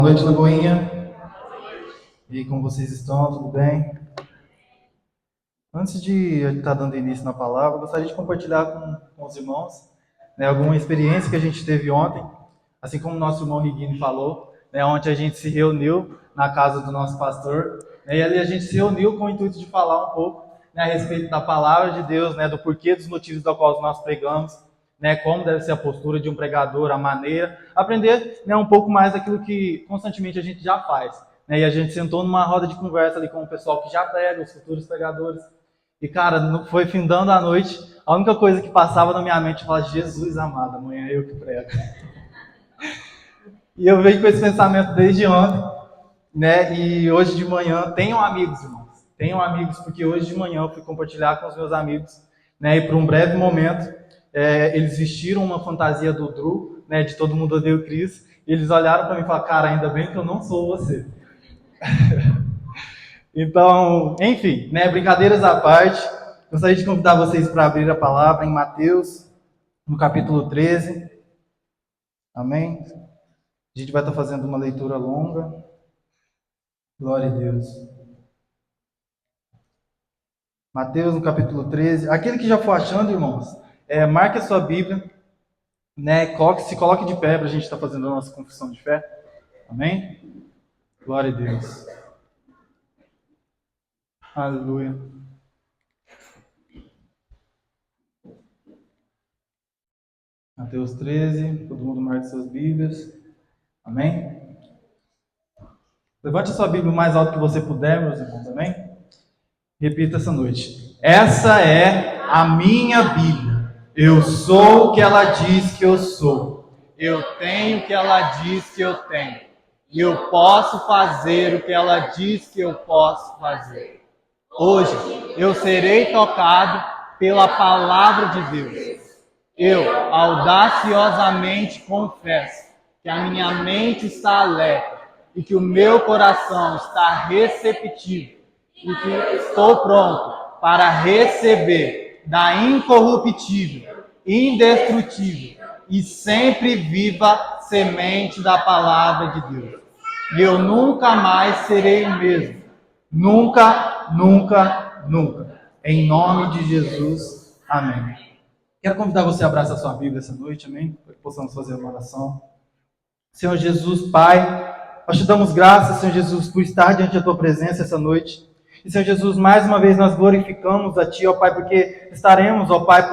Boa noite, Lagoinha. E como vocês estão? Tudo bem? Antes de eu estar dando início na palavra, eu gostaria de compartilhar com os irmãos, alguma experiência que a gente teve ontem, assim como o nosso irmão Riguini falou, ontem a gente se reuniu na casa do nosso pastor, e ali a gente se reuniu com o intuito de falar um pouco a respeito da palavra de Deus, do porquê dos motivos da qual nós pregamos, como deve ser a postura de um pregador, a maneira, aprender um pouco mais daquilo que constantemente a gente já faz. E a gente sentou numa roda de conversa ali com o pessoal que já prega, os futuros pregadores. E, cara, foi findando a noite, a única coisa que passava na minha mente, eu falava, Jesus amado, amanhã é eu que prego. E eu venho com esse pensamento desde ontem, e hoje de manhã, tenham amigos, irmãos. Tenham amigos, porque hoje de manhã eu fui compartilhar com os meus amigos, e por um breve momento, eles vestiram uma fantasia do Drew, de Todo Mundo Odeia o Chris, e eles olharam para mim e falaram, cara, ainda bem que eu não sou você. Então, enfim, brincadeiras à parte, gostaria de convidar vocês para abrir a palavra em Mateus, no capítulo 13. Amém? A gente vai estar fazendo uma leitura longa. Glória a Deus. Mateus, no capítulo 13. Aquele que já for achando, irmãos, marque a sua Bíblia, se coloque de pé para a gente estar fazendo a nossa confissão de fé. Amém? Glória a Deus. Aleluia. Mateus 13, todo mundo marque suas Bíblias. Amém? Levante a sua Bíblia o mais alto que você puder, meus irmãos, amém? Repita essa noite. Essa é a minha Bíblia. Eu sou o que ela diz que eu sou. Eu tenho o que ela diz que eu tenho. E eu posso fazer o que ela diz que eu posso fazer. Hoje eu serei tocado pela palavra de Deus. Eu audaciosamente confesso que a minha mente está alerta e que o meu coração está receptivo e que estou pronto para receber da incorruptível, indestrutível e sempre viva semente da palavra de Deus. E eu nunca mais serei o mesmo. Nunca, nunca, nunca. Em nome de Jesus. Amém. Quero convidar você a abraçar a sua Bíblia essa noite, amém? Para que possamos fazer uma oração. Senhor Jesus, Pai, nós te damos graças, Senhor Jesus, por estar diante da Tua presença essa noite. E, Senhor Jesus, mais uma vez nós glorificamos a Ti, ó Pai, porque estaremos, ó Pai,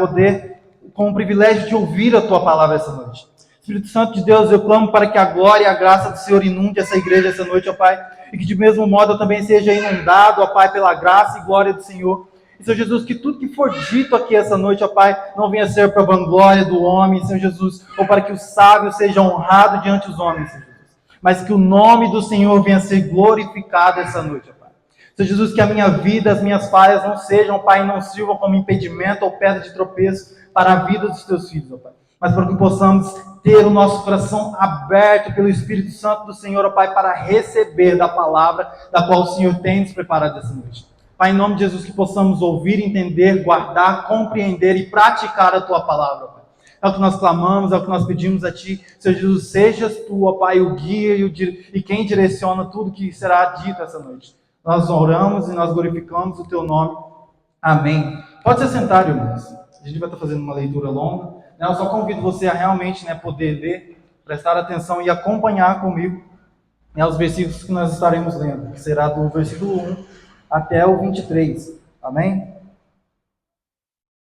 com o privilégio de ouvir a Tua palavra essa noite. Espírito Santo de Deus, eu clamo para que a glória e a graça do Senhor inunde essa igreja essa noite, ó Pai, e que de mesmo modo eu também seja inundado, ó Pai, pela graça e glória do Senhor. E, Senhor Jesus, que tudo que for dito aqui essa noite, ó Pai, não venha ser para a vanglória do homem, Senhor Jesus, ou para que o sábio seja honrado diante dos homens, Senhor Jesus, mas que o nome do Senhor venha ser glorificado essa noite, ó Pai. Senhor Jesus, que a minha vida, as minhas falhas não sejam, Pai, não sirvam como impedimento ou pedra de tropeço para a vida dos Teus filhos, ó Pai, mas para que possamos ter o nosso coração aberto pelo Espírito Santo do Senhor, ó Pai, para receber da palavra da qual o Senhor tem nos preparado essa noite. Pai, em nome de Jesus, que possamos ouvir, entender, guardar, compreender e praticar a Tua palavra, Pai. É o que nós clamamos, é o que nós pedimos a Ti. Senhor Jesus, sejas Tu, ó Pai, o guia e quem direciona tudo que será dito essa noite. Nós oramos e nós glorificamos o Teu nome. Amém. Pode se sentar, irmãos. A gente vai estar fazendo uma leitura longa. Eu só convido você a realmente poder ler, prestar atenção e acompanhar comigo os versículos que nós estaremos lendo, que será do versículo 1 até o 23. Amém?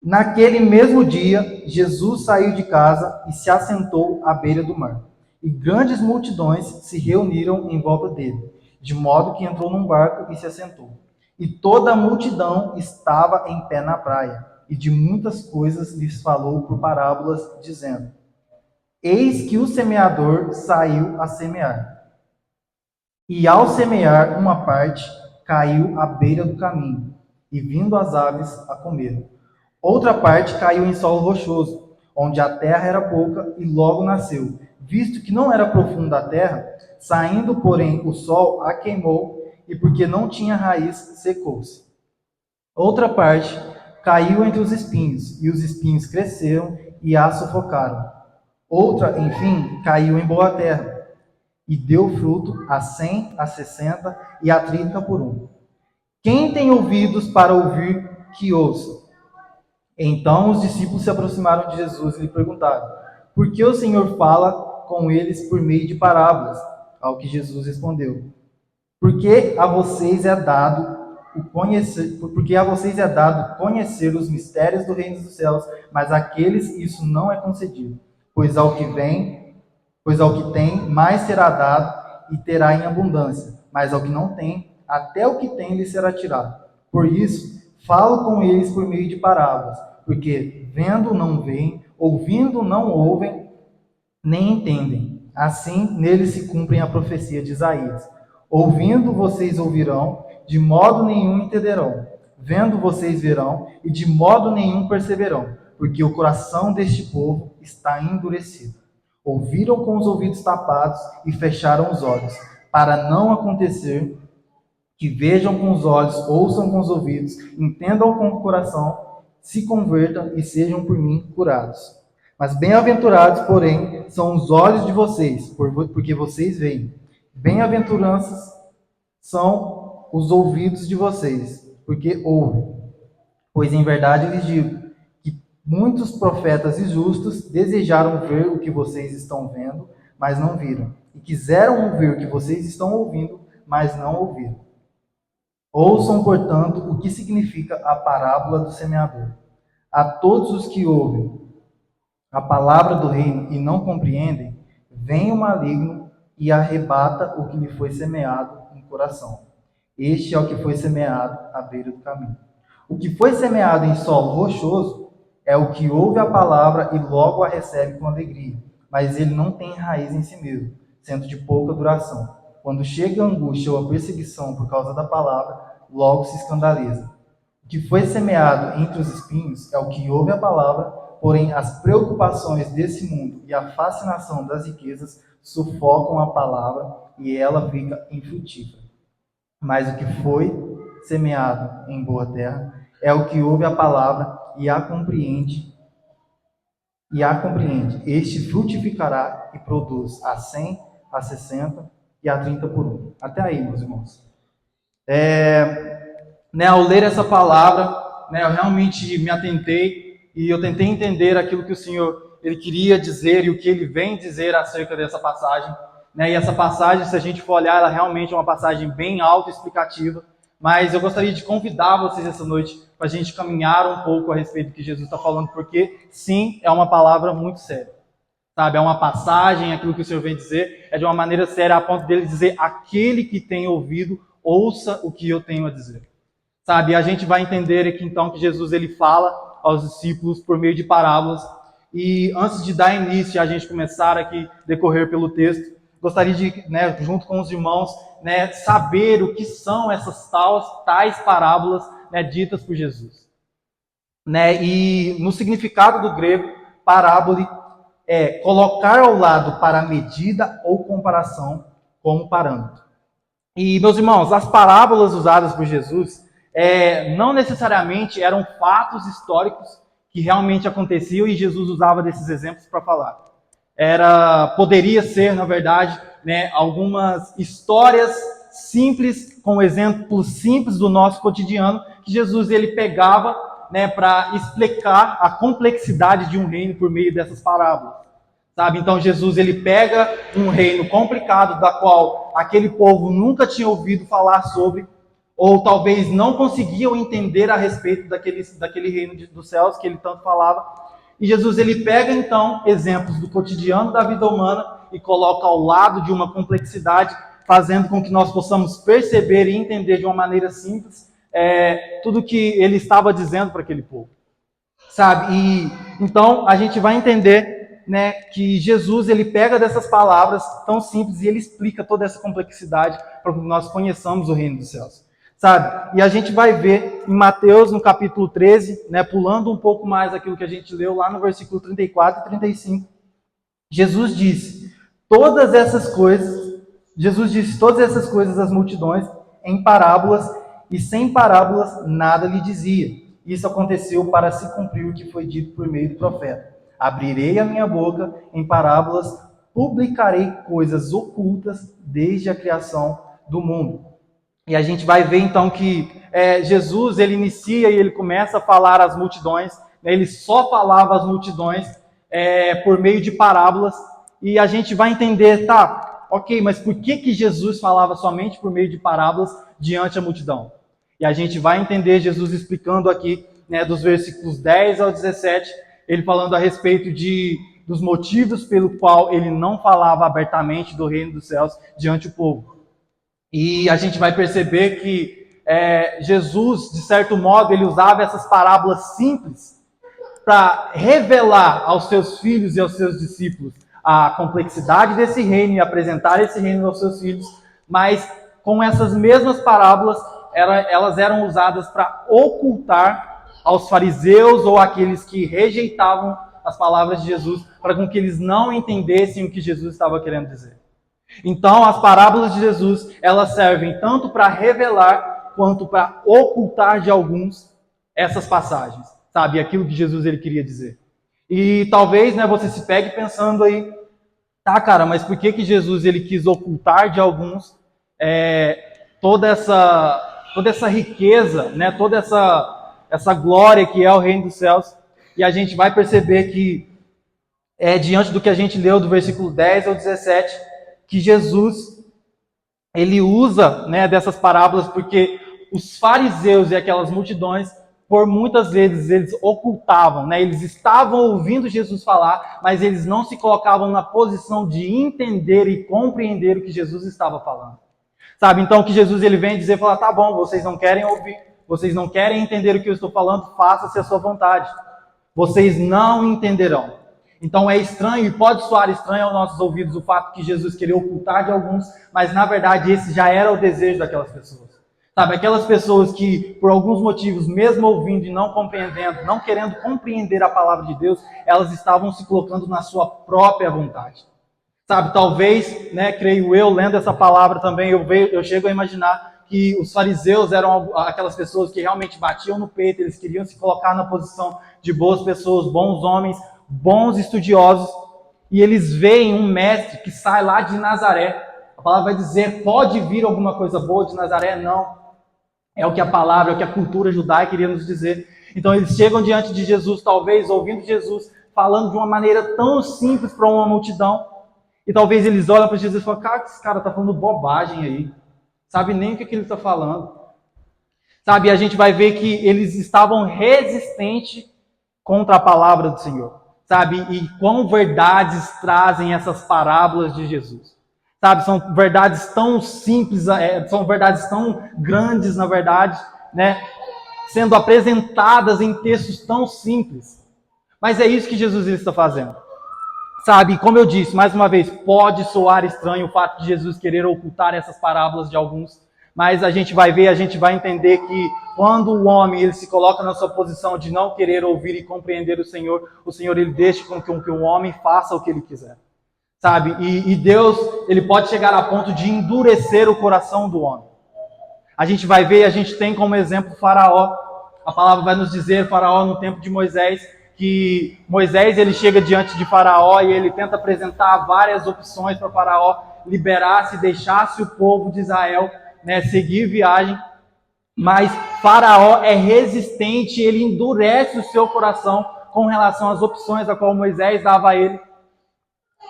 Naquele mesmo dia, Jesus saiu de casa e se assentou à beira do mar. E grandes multidões se reuniram em volta dele, de modo que entrou num barco e se assentou. E toda a multidão estava em pé na praia, e de muitas coisas lhes falou por parábolas, dizendo: Eis que o semeador saiu a semear. E ao semear, uma parte caiu à beira do caminho, e vindo as aves a comeram. Outra parte caiu em solo rochoso, onde a terra era pouca, e logo nasceu, visto que não era profunda a terra, saindo, porém, o sol a queimou, e porque não tinha raiz, secou-se. Outra parte caiu entre os espinhos, e os espinhos cresceram e a sufocaram. Outra, enfim, caiu em boa terra, e deu fruto a 100, a 60 e a 30 por um. Quem tem ouvidos para ouvir, que ouça. Então os discípulos se aproximaram de Jesus e lhe perguntaram: por que o Senhor fala com eles por meio de parábolas? Ao que Jesus respondeu: porque a vocês é dado conhecer os mistérios do reino dos céus, mas àqueles isso não é concedido. Pois ao que tem, mais será dado e terá em abundância, mas ao que não tem, até o que tem lhe será tirado. Por isso, falo com eles por meio de parábolas, porque vendo não veem, ouvindo não ouvem, nem entendem. Assim, neles se cumpre a profecia de Isaías. Ouvindo vocês ouvirão, de modo nenhum entenderão. Vendo vocês verão, e de modo nenhum perceberão, porque o coração deste povo está endurecido. Ouviram com os ouvidos tapados e fecharam os olhos, para não acontecer que vejam com os olhos, ouçam com os ouvidos, entendam com o coração, se convertam e sejam por mim curados. Mas bem-aventurados, porém, são os olhos de vocês, porque vocês veem. Bem-aventuranças são os ouvidos de vocês, porque ouvem. Pois em verdade lhes digo que muitos profetas e justos desejaram ver o que vocês estão vendo, mas não viram. E quiseram ouvir o que vocês estão ouvindo, mas não ouviram. Ouçam, portanto, o que significa a parábola do semeador. A todos os que ouvem a palavra do reino e não compreendem, vem o maligno e arrebata o que lhe foi semeado no coração. Este é o que foi semeado à beira do caminho. O que foi semeado em solo rochoso é o que ouve a palavra e logo a recebe com alegria, mas ele não tem raiz em si mesmo, sendo de pouca duração. Quando chega a angústia ou a perseguição por causa da palavra, logo se escandaliza. O que foi semeado entre os espinhos é o que ouve a palavra, porém as preocupações desse mundo e a fascinação das riquezas sufocam a palavra e ela fica infrutífera. Mas o que foi semeado em boa terra é o que ouve a palavra e a compreende. Este frutificará e produz a 100, a 60 e a 30 por um. Até aí, meus irmãos. Ao ler essa palavra, eu realmente me atentei e eu tentei entender aquilo que o Senhor ele queria dizer e o que ele vem dizer acerca dessa passagem. E essa passagem, se a gente for olhar, ela realmente é uma passagem bem autoexplicativa, mas eu gostaria de convidar vocês essa noite para a gente caminhar um pouco a respeito do que Jesus está falando, porque sim, é uma palavra muito séria. Sabe, é uma passagem, aquilo que o Senhor vem dizer, é de uma maneira séria, a ponto dele dizer: aquele que tem ouvido, ouça o que eu tenho a dizer. Sabe, a gente vai entender aqui então que Jesus ele fala aos discípulos por meio de parábolas. E antes de dar início a gente começar aqui, decorrer pelo texto, gostaria de, junto com os irmãos, saber o que são essas tais parábolas ditas por Jesus. E no significado do grego, parábole é colocar ao lado para medida ou comparação como parâmetro. E, meus irmãos, as parábolas usadas por Jesus não necessariamente eram fatos históricos que realmente aconteciam e Jesus usava desses exemplos para falar. Poderia ser, na verdade, algumas histórias simples, com exemplos simples do nosso cotidiano, que Jesus ele pegava para explicar a complexidade de um reino por meio dessas parábolas. Sabe? Então Jesus ele pega um reino complicado, da qual aquele povo nunca tinha ouvido falar sobre, ou talvez não conseguiam entender a respeito daquele reino dos céus que ele tanto falava. E Jesus ele pega então exemplos do cotidiano da vida humana e coloca ao lado de uma complexidade, fazendo com que nós possamos perceber e entender de uma maneira simples tudo que ele estava dizendo para aquele povo. Sabe? E então a gente vai entender que Jesus ele pega dessas palavras tão simples e ele explica toda essa complexidade para que nós conheçamos o reino dos céus. Sabe? E a gente vai ver em Mateus, no capítulo 13, pulando um pouco mais aquilo que a gente leu lá no versículo 34 e 35, Jesus disse todas essas coisas às multidões em parábolas, e sem parábolas nada lhe dizia. Isso aconteceu para se cumprir o que foi dito por meio do profeta: abrirei a minha boca em parábolas, publicarei coisas ocultas desde a criação do mundo. E a gente vai ver então que Jesus, ele inicia e ele começa a falar às multidões, né? Ele só falava às multidões por meio de parábolas, e a gente vai entender, tá, ok, mas por que Jesus falava somente por meio de parábolas diante da multidão? E a gente vai entender Jesus explicando aqui, né, dos versículos 10 ao 17, ele falando a respeito dos motivos pelo qual ele não falava abertamente do reino dos céus diante do povo. E a gente vai perceber que Jesus, de certo modo, ele usava essas parábolas simples para revelar aos seus filhos e aos seus discípulos a complexidade desse reino e apresentar esse reino aos seus filhos, mas com essas mesmas parábolas, elas eram usadas para ocultar aos fariseus ou aqueles que rejeitavam as palavras de Jesus, para com que eles não entendessem o que Jesus estava querendo dizer. Então, as parábolas de Jesus, elas servem tanto para revelar, quanto para ocultar de alguns essas passagens, sabe? Aquilo que Jesus ele queria dizer. E talvez, né, você se pegue pensando aí, tá, cara, mas por que Jesus ele quis ocultar de alguns toda essa riqueza, né, toda essa glória que é o reino dos céus? E a gente vai perceber que, diante do que a gente leu do versículo 10 ao 17, que Jesus, ele usa, né, dessas parábolas porque os fariseus e aquelas multidões, por muitas vezes, eles ocultavam, né, eles estavam ouvindo Jesus falar, mas eles não se colocavam na posição de entender e compreender o que Jesus estava falando. Sabe, então que Jesus ele vem dizer, fala, tá bom, vocês não querem ouvir, vocês não querem entender o que eu estou falando, faça-se a sua vontade. Vocês não entenderão. Então é estranho e pode soar estranho aos nossos ouvidos o fato que Jesus queria ocultar de alguns, mas na verdade esse já era o desejo daquelas pessoas. Sabe, aquelas pessoas que por alguns motivos, mesmo ouvindo e não compreendendo, não querendo compreender a palavra de Deus, elas estavam se colocando na sua própria vontade. Sabe, talvez, né, creio eu, lendo essa palavra também, eu chego a imaginar que os fariseus eram aquelas pessoas que realmente batiam no peito, eles queriam se colocar na posição de boas pessoas, bons homens, bons estudiosos, e eles veem um mestre que sai lá de Nazaré. A palavra vai dizer, pode vir alguma coisa boa de Nazaré? Não. É o que a palavra, é o que a cultura judaica queria nos dizer. Então eles chegam diante de Jesus, talvez ouvindo Jesus, falando de uma maneira tão simples para uma multidão, e talvez eles olham para Jesus e falam, cara, esse cara está falando bobagem aí, sabe nem o que ele está falando. Sabe, a gente vai ver que eles estavam resistentes contra a palavra do Senhor. Sabe, e quão verdades trazem essas parábolas de Jesus. Sabe, são verdades tão simples, são verdades tão grandes, na verdade, né, sendo apresentadas em textos tão simples. Mas é isso que Jesus está fazendo. Sabe, como eu disse, mais uma vez, pode soar estranho o fato de Jesus querer ocultar essas parábolas de alguns, mas a gente vai ver, a gente vai entender que quando o homem ele se coloca na sua posição de não querer ouvir e compreender o Senhor ele deixa com que o homem faça o que ele quiser. Sabe, e Deus, ele pode chegar a ponto de endurecer o coração do homem. A gente vai ver, a gente tem como exemplo Faraó. A palavra vai nos dizer, Faraó no tempo de Moisés, que Moisés ele chega diante de Faraó e ele tenta apresentar várias opções para Faraó liberasse, deixasse o povo de Israel, né, seguir viagem, mas Faraó é resistente, ele endurece o seu coração com relação às opções a qual Moisés dava a ele,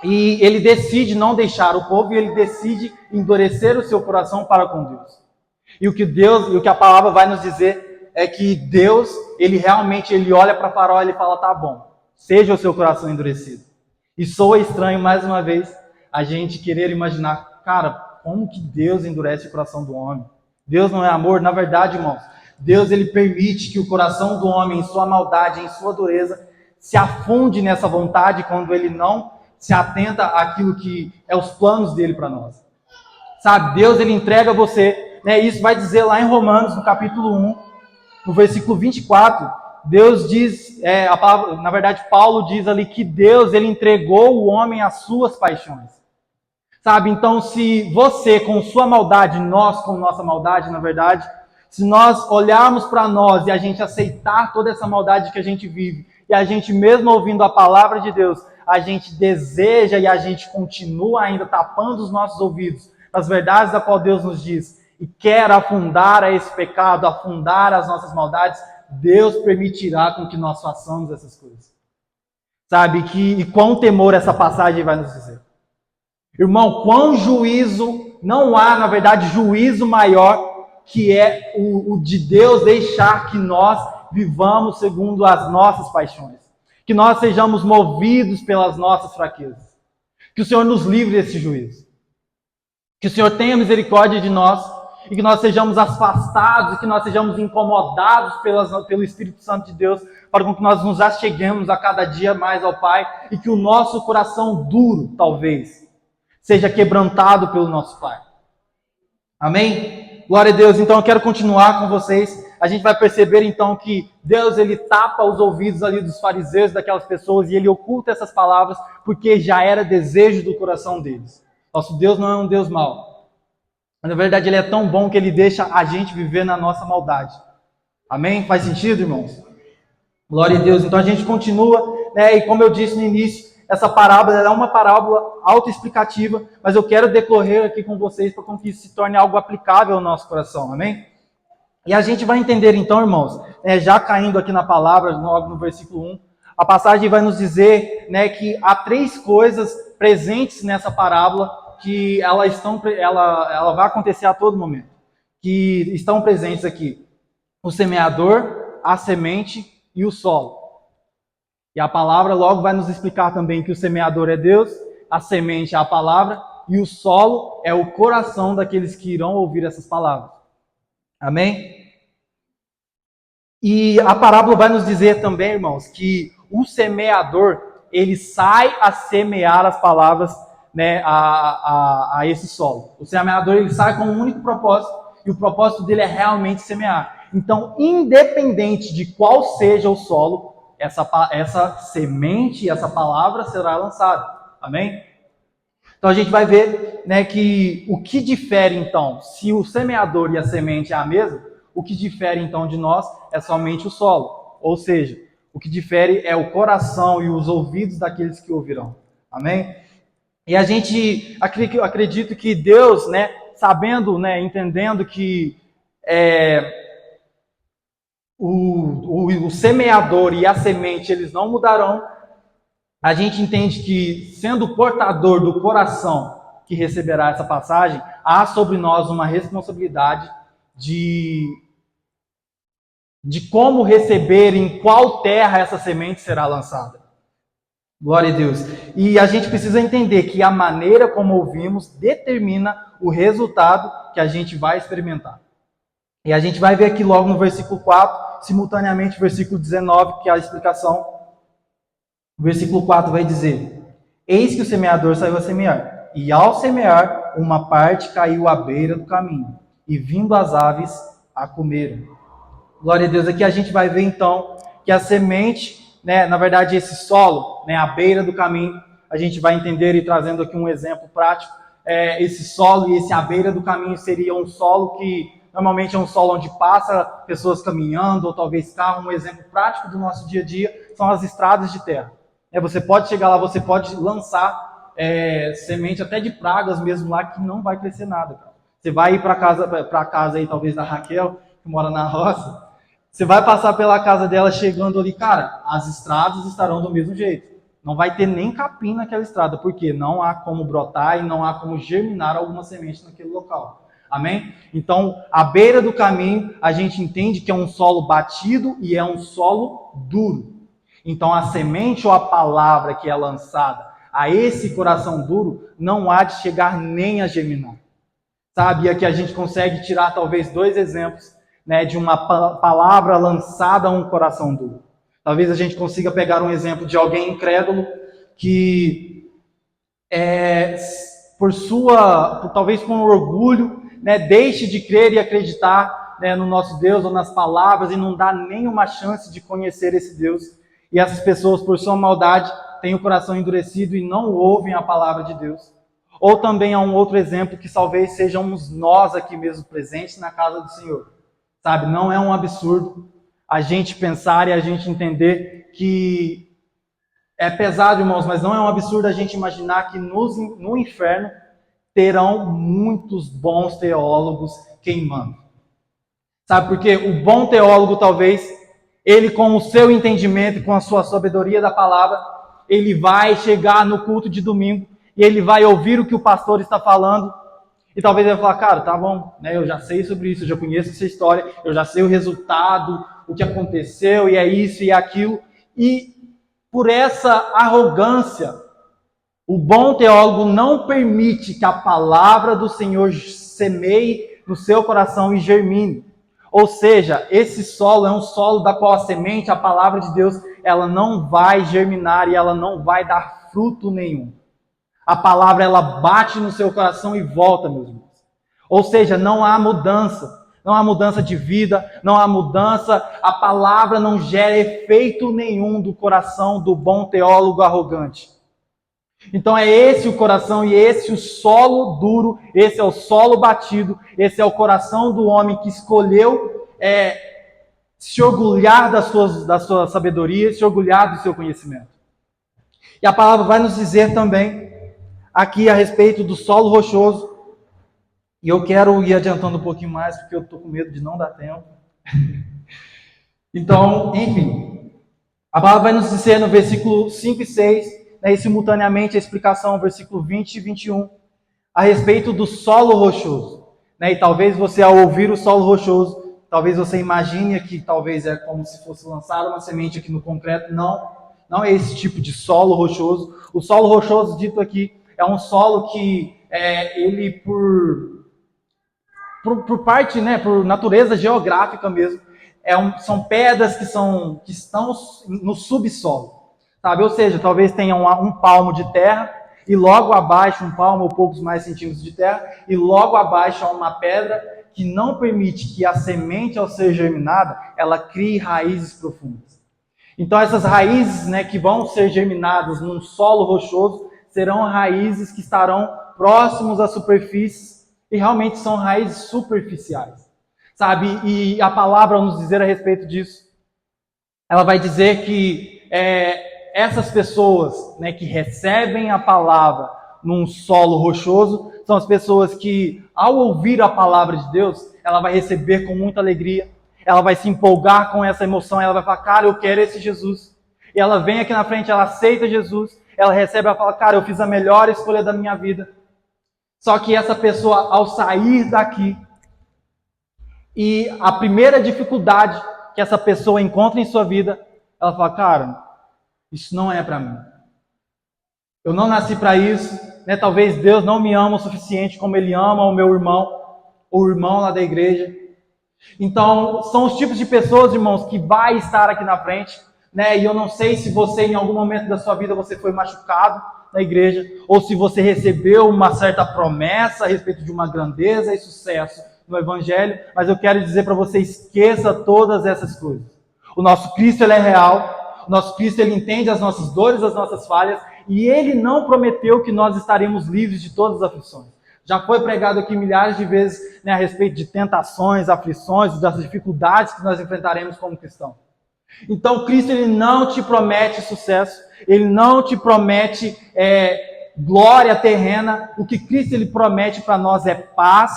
e ele decide não deixar o povo, e ele decide endurecer o seu coração para com Deus. E o que a palavra vai nos dizer é que Deus, ele realmente olha para Faraó e ele fala, tá bom, seja o seu coração endurecido. E soa estranho, mais uma vez, a gente querer imaginar, cara, como que Deus endurece o coração do homem? Deus não é amor? Na verdade, irmãos, Deus ele permite que o coração do homem, em sua maldade, em sua dureza, se afunde nessa vontade quando ele não se atenta àquilo que é os planos dele para nós. Sabe, Deus ele entrega você, né? Isso vai dizer lá em Romanos, no capítulo 1, no versículo 24, Deus diz, a palavra, na verdade Paulo diz ali que Deus ele entregou o homem às suas paixões. Sabe, então se você com sua maldade, nós com nossa maldade, na verdade, se nós olharmos para nós e a gente aceitar toda essa maldade que a gente vive, e a gente mesmo ouvindo a palavra de Deus, a gente deseja e a gente continua ainda tapando os nossos ouvidos as verdades da qual Deus nos diz e quer afundar a esse pecado, afundar as nossas maldades, Deus permitirá com que nós façamos essas coisas. Sabe? E quão temor essa passagem vai nos dizer. Irmão, quão juízo, não há, na verdade, juízo maior que é o de Deus deixar que nós vivamos segundo as nossas paixões. Que nós sejamos movidos pelas nossas fraquezas. Que o Senhor nos livre desse juízo. Que o Senhor tenha misericórdia de nós e que nós sejamos afastados, e que nós sejamos incomodados pelo Espírito Santo de Deus, para que nós nos acheguemos a cada dia mais ao Pai e que o nosso coração duro, talvez, seja quebrantado pelo nosso Pai. Amém? Glória a Deus. Então eu quero continuar com vocês. A gente vai perceber então que Deus, ele tapa os ouvidos ali dos fariseus, daquelas pessoas, e ele oculta essas palavras porque já era desejo do coração deles. Nosso Deus não é um Deus mau. Na verdade, ele é tão bom que ele deixa a gente viver na nossa maldade. Amém? Faz sentido, irmãos? Glória a Deus. Então a gente continua, né? E como eu disse no início, essa parábola é uma parábola autoexplicativa, mas eu quero decorrer aqui com vocês para que isso se torne algo aplicável ao nosso coração. Amém? E a gente vai entender então, irmãos, já caindo aqui na palavra, logo no versículo 1, a passagem vai nos dizer, né, que há 3 coisas presentes nessa parábola que ela vai acontecer a todo momento, que estão presentes aqui: o semeador, a semente e o solo. E a palavra logo vai nos explicar também que o semeador é Deus, a semente é a palavra e o solo é o coração daqueles que irão ouvir essas palavras. Amém? E a parábola vai nos dizer também, irmãos, que o semeador, ele sai a semear as palavras, né, a esse solo. O semeador, ele sai com um único propósito, e o propósito dele é realmente semear. Então, independente de qual seja o solo, essa semente, essa palavra será lançada. Amém? Então a gente vai ver, né, que o que difere então, se o semeador e a semente é a mesma, o que difere então de nós é somente o solo. Ou seja, o que difere é o coração e os ouvidos daqueles que ouvirão. Amém? E a gente acredito que Deus, né, sabendo, né, entendendo que o semeador e a semente eles não mudarão, a gente entende que, sendo o portador do coração que receberá essa passagem, há sobre nós uma responsabilidade de como receber, em qual terra essa semente será lançada. Glória a Deus. E a gente precisa entender que a maneira como ouvimos determina o resultado que a gente vai experimentar. E a gente vai ver aqui logo no versículo 4, simultaneamente o versículo 19, que é a explicação. O versículo 4 vai dizer: eis que o semeador saiu a semear, e ao semear, uma parte caiu à beira do caminho, e vindo as aves a comeram. Glória a Deus. Aqui a gente vai ver então que a semente, né, na verdade esse solo, né, à beira do caminho, a gente vai entender, e trazendo aqui um exemplo prático, esse solo e esse à beira do caminho seria um solo que normalmente é um solo onde passa pessoas caminhando, ou talvez carro. Um exemplo prático do nosso dia a dia são as estradas de terra. Você pode chegar lá, você pode lançar semente até de pragas mesmo lá, que não vai crescer nada. Cara. Você vai ir para a casa aí, talvez da Raquel, que mora na roça, você vai passar pela casa dela chegando ali, cara, as estradas estarão do mesmo jeito. Não vai ter nem capim naquela estrada, porque não há como brotar e não há como germinar alguma semente naquele local. Amém? Então, à beira do caminho, a gente entende que é um solo batido e é um solo duro. Então, a semente ou a palavra que é lançada a esse coração duro não há de chegar nem a germinar. Sabe? E aqui a gente consegue tirar talvez 2 exemplos, né, de uma palavra lançada a um coração duro. Talvez a gente consiga pegar um exemplo de alguém incrédulo que, talvez com orgulho, né, deixe de crer e acreditar, né, no nosso Deus ou nas palavras e não dá nenhuma chance de conhecer esse Deus. E essas pessoas, por sua maldade, têm o coração endurecido e não ouvem a palavra de Deus. Ou também há um outro exemplo que talvez sejamos nós aqui mesmo presentes na casa do Senhor. Sabe, não é um absurdo a gente pensar e a gente entender que É pesado, irmãos, mas não é um absurdo a gente imaginar que no inferno terão muitos bons teólogos queimando. Sabe por quê? O bom teólogo, talvez, ele com o seu entendimento e com a sua sabedoria da palavra, ele vai chegar no culto de domingo e ele vai ouvir o que o pastor está falando e talvez ele vai falar, cara, tá bom, né, eu já sei sobre isso, eu já conheço essa história, eu já sei o resultado, o que aconteceu, e é isso e é aquilo. E por essa arrogância, o bom teólogo não permite que a palavra do Senhor semeie no seu coração e germine. Ou seja, esse solo é um solo da qual a semente, a palavra de Deus, ela não vai germinar e ela não vai dar fruto nenhum. A palavra, ela bate no seu coração e volta, meus irmãos. Ou seja, não há mudança. Não há mudança de vida, não há mudança. A palavra não gera efeito nenhum do coração do bom teólogo arrogante. Então é esse o coração e esse o solo duro, esse é o solo batido, esse é o coração do homem que escolheu se orgulhar da sua sabedoria, se orgulhar do seu conhecimento. E a palavra vai nos dizer também, aqui a respeito do solo rochoso, e eu quero ir adiantando um pouquinho mais, porque eu estou com medo de não dar tempo. Então, enfim, a palavra vai nos dizer no versículo 5 e 6, e simultaneamente a explicação, versículo 20 e 21, a respeito do solo rochoso. E talvez você, ao ouvir o solo rochoso, talvez você imagine que talvez é como se fosse lançar uma semente aqui no concreto. Não é esse tipo de solo rochoso. O solo rochoso dito aqui é um solo que ele por parte, por natureza geográfica mesmo, são pedras que estão no subsolo. Sabe? Ou seja, talvez tenha um palmo de terra e logo abaixo, um palmo ou poucos mais centímetros de terra, e logo abaixo há uma pedra que não permite que a semente, ao ser germinada, ela crie raízes profundas. Então essas raízes, que vão ser germinadas num solo rochoso, serão raízes que estarão próximos à superfície e realmente são raízes superficiais. Sabe? E a palavra, ao nos dizer a respeito disso, ela vai dizer que essas pessoas que recebem a palavra num solo rochoso são as pessoas que, ao ouvir a palavra de Deus, ela vai receber com muita alegria, ela vai se empolgar com essa emoção, ela vai falar, cara, eu quero esse Jesus. E ela vem aqui na frente, ela aceita Jesus, ela recebe, ela fala, cara, eu fiz a melhor escolha da minha vida. Só que essa pessoa, ao sair daqui, e a primeira dificuldade que essa pessoa encontra em sua vida, ela fala, cara, isso não é para mim. Eu não nasci para isso, Talvez Deus não me ama o suficiente como Ele ama o meu irmão, o irmão lá da igreja. Então, são os tipos de pessoas, irmãos, que vai estar aqui na frente, E eu não sei se você, em algum momento da sua vida, você foi machucado na igreja, ou se você recebeu uma certa promessa a respeito de uma grandeza e sucesso no Evangelho, mas eu quero dizer para você, esqueça todas essas coisas. O nosso Cristo, Ele é real, o nosso Cristo, Ele entende as nossas dores, as nossas falhas, e Ele não prometeu que nós estaremos livres de todas as aflições. Já foi pregado aqui milhares de vezes a respeito de tentações, aflições, das dificuldades que nós enfrentaremos como cristãos. Então, Cristo, Ele não te promete sucesso, Ele não te promete glória terrena. O que Cristo, Ele promete para nós é paz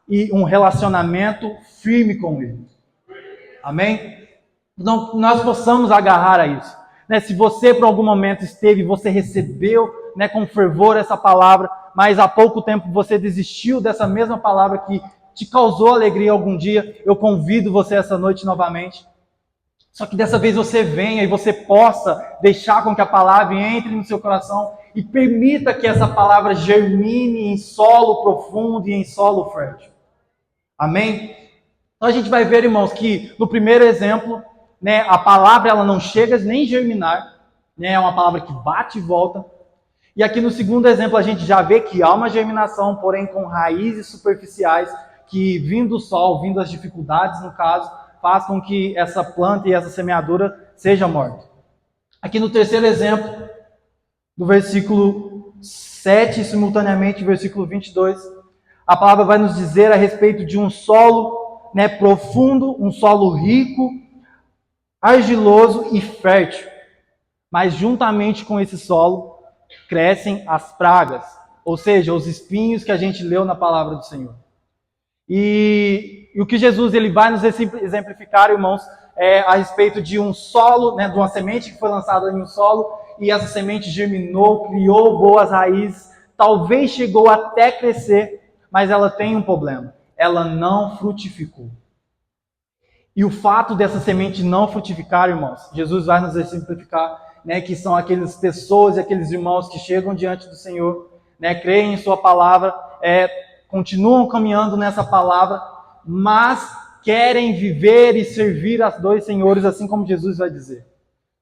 e um relacionamento firme com Ele. Amém? Então, nós possamos agarrar a isso. Se você, por algum momento, você recebeu com fervor essa palavra, mas há pouco tempo você desistiu dessa mesma palavra que te causou alegria algum dia, eu convido você essa noite novamente. Só que dessa vez você venha e você possa deixar com que a palavra entre no seu coração e permita que essa palavra germine em solo profundo e em solo fértil. Amém? Então a gente vai ver, irmãos, que no primeiro exemplo, a palavra ela não chega nem germinar, é uma palavra que bate e volta. E aqui no segundo exemplo a gente já vê que há uma germinação, porém com raízes superficiais, que vindo o sol, vindo as dificuldades no caso, faz com que essa planta e essa semeadura seja morta. Aqui no terceiro exemplo, do versículo 7 e simultaneamente versículo 22, a palavra vai nos dizer a respeito de um solo profundo, um solo rico, argiloso e fértil. Mas juntamente com esse solo crescem as pragas, ou seja, os espinhos que a gente leu na palavra do Senhor. E o que Jesus ele vai nos exemplificar, irmãos, é a respeito de um solo, né, de uma semente que foi lançada em um solo, e essa semente germinou, criou boas raízes, talvez chegou até crescer, mas ela tem um problema, ela não frutificou. E o fato dessa semente não frutificar, irmãos, Jesus vai nos exemplificar, né, que são aquelas pessoas e aqueles irmãos que chegam diante do Senhor, né, creem em sua palavra, continuam caminhando nessa palavra, mas querem viver e servir a dois senhores, assim como Jesus vai dizer.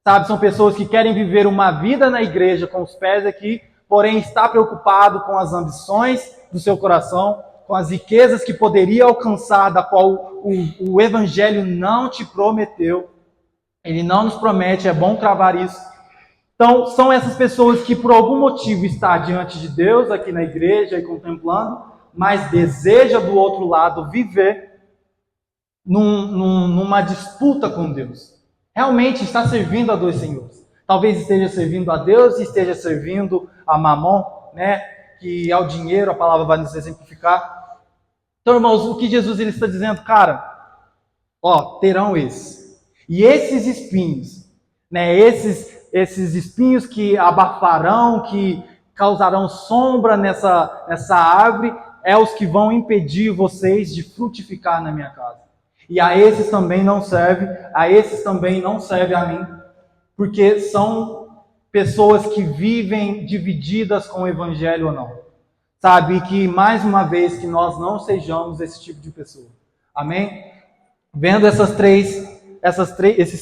Sabe, são pessoas que querem viver uma vida na igreja com os pés aqui, porém está preocupado com as ambições do seu coração, com as riquezas que poderia alcançar, da qual o Evangelho não te prometeu. Ele não nos promete, é bom cravar isso. Então, são essas pessoas que por algum motivo estão diante de Deus, aqui na igreja e contemplando, mas deseja do outro lado viver numa disputa com Deus. Realmente está servindo a dois senhores. Talvez esteja servindo a Deus e esteja servindo a Mamon, né? Que é o dinheiro, a palavra vai nos exemplificar. Então, irmãos, o que Jesus ele está dizendo, cara, terão esses. E esses espinhos, né? Esses espinhos que abafarão, que causarão sombra nessa árvore, é os que vão impedir vocês de frutificar na minha casa. E a esses também não serve, a mim, porque são pessoas que vivem divididas com o Evangelho ou não. Sabe? E que, mais uma vez, que nós não sejamos esse tipo de pessoa. Amém? Vendo esses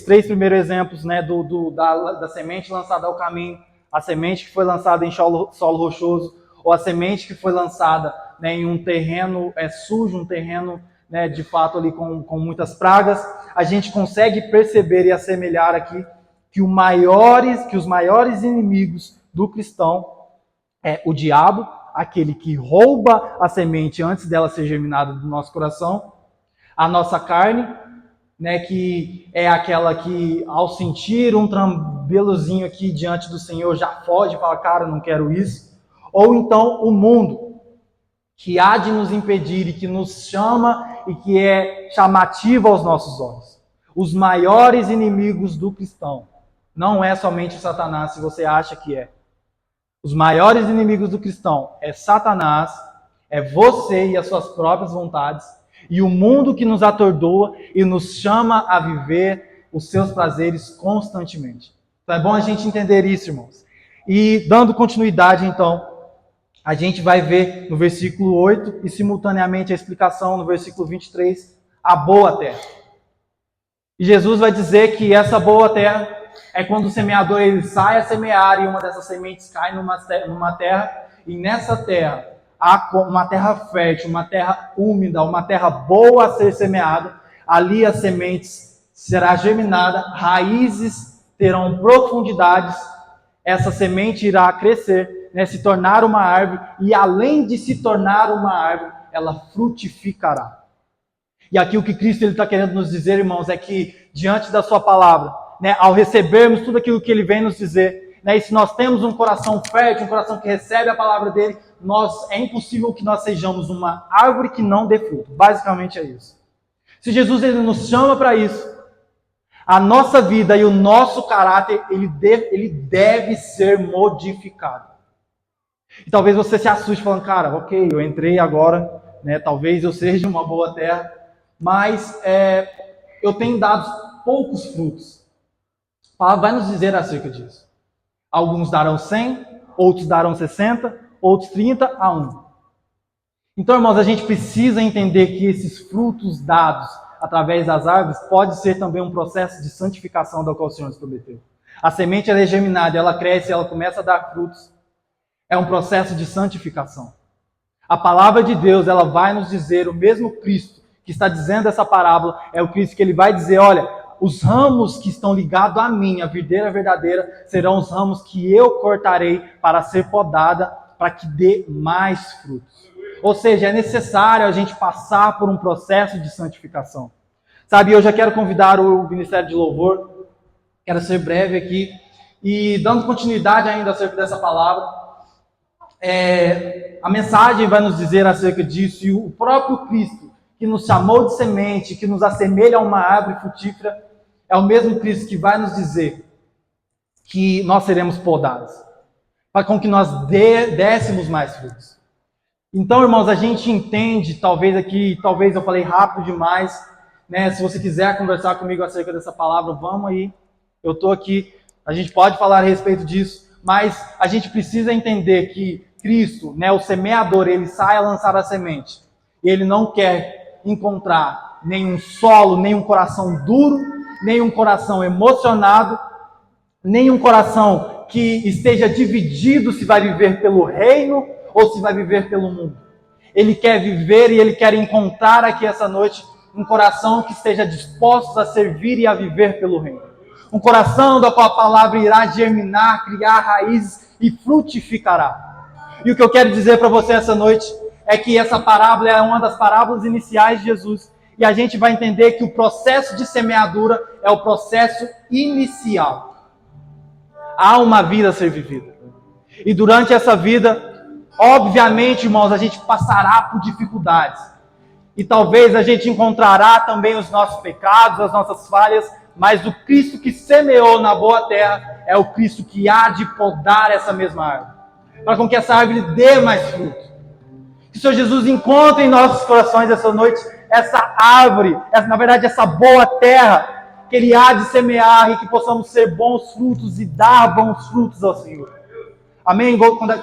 três primeiros exemplos, né, da semente lançada ao caminho, a semente que foi lançada em solo rochoso, ou a semente que foi lançada, né, em um terreno sujo, um terreno, né, de fato ali com muitas pragas, a gente consegue perceber e assemelhar aqui que os maiores inimigos do cristão é o diabo, aquele que rouba a semente antes dela ser germinada do nosso coração, a nossa carne, né, que é aquela que ao sentir um trambelozinho aqui diante do Senhor já foge e fala, cara, não quero isso, ou então o mundo, que há de nos impedir e que nos chama e que é chamativo aos nossos olhos. Os maiores inimigos do cristão não é somente Satanás, se você acha que é. Os maiores inimigos do cristão é Satanás, é você e as suas próprias vontades, e o mundo que nos atordoa e nos chama a viver os seus prazeres constantemente. Então é bom a gente entender isso, irmãos. E dando continuidade, então, a gente vai ver no versículo 8 e simultaneamente a explicação no versículo 23, a boa terra. E Jesus vai dizer que essa boa terra é quando o semeador ele sai a semear e uma dessas sementes cai numa terra, e nessa terra há uma terra fértil, uma terra úmida, uma terra boa a ser semeada. Ali as sementes será germinada, raízes terão profundidades, essa semente irá crescer, né, se tornar uma árvore, e além de se tornar uma árvore, ela frutificará. E aqui o que Cristo está querendo nos dizer, irmãos, é que diante da sua palavra, né, ao recebermos tudo aquilo que ele vem nos dizer, né, e se nós temos um coração fértil, um coração que recebe a palavra dele, é impossível que nós sejamos uma árvore que não dê fruto. Basicamente é isso. Se Jesus ele nos chama para isso, a nossa vida e o nosso caráter, ele deve ser modificado. E talvez você se assuste falando, cara, ok, eu entrei agora, né, talvez eu seja uma boa terra, mas eu tenho dado poucos frutos. A palavra vai nos dizer acerca disso. Alguns darão 100, outros darão 60, outros 30 a 1. Então, irmãos, a gente precisa entender que esses frutos dados através das árvores pode ser também um processo de santificação do qual o Senhor nos prometeu. A semente ela é germinada, ela cresce, ela começa a dar frutos. É um processo de santificação. A palavra de Deus, ela vai nos dizer, o mesmo Cristo que está dizendo essa parábola, é o Cristo que ele vai dizer, olha, os ramos que estão ligados a mim, a videira verdadeira, serão os ramos que eu cortarei para ser podada, para que dê mais frutos. Ou seja, é necessário a gente passar por um processo de santificação. Sabe, eu já quero convidar o Ministério de Louvor, quero ser breve aqui, E dando continuidade ainda acerca dessa palavra, a mensagem vai nos dizer acerca disso, e o próprio Cristo, que nos chamou de semente, que nos assemelha a uma árvore frutífera, é o mesmo Cristo que vai nos dizer que nós seremos podados, para com que nós dessemos mais frutos. Então, irmãos, a gente entende, talvez eu falei rápido demais, né? Se você quiser conversar comigo acerca dessa palavra, vamos aí, eu estou aqui, a gente pode falar a respeito disso, mas a gente precisa entender que Cristo, né, o semeador, ele sai a lançar a semente, e ele não quer encontrar nenhum solo, nenhum coração duro, nenhum coração emocionado, nenhum coração que esteja dividido se vai viver pelo reino ou se vai viver pelo mundo. Ele quer viver e ele quer encontrar aqui essa noite um coração que esteja disposto a servir e a viver pelo reino. Um coração da qual a palavra irá germinar, criar raízes e frutificará. E o que eu quero dizer para você essa noite é que essa parábola é uma das parábolas iniciais de Jesus. E a gente vai entender que o processo de semeadura é o processo inicial. Há uma vida a ser vivida. E durante essa vida, obviamente, irmãos, a gente passará por dificuldades. E talvez a gente encontrará também os nossos pecados, as nossas falhas, mas o Cristo que semeou na boa terra é o Cristo que há de podar essa mesma árvore, para com que essa árvore dê mais fruto. Que o Senhor Jesus encontre em nossos corações essa noite essa árvore, essa boa terra, que Ele há de semear e que possamos ser bons frutos e dar bons frutos ao Senhor. Amém?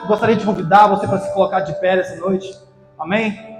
Gostaria de convidar você para se colocar de pé essa noite. Amém?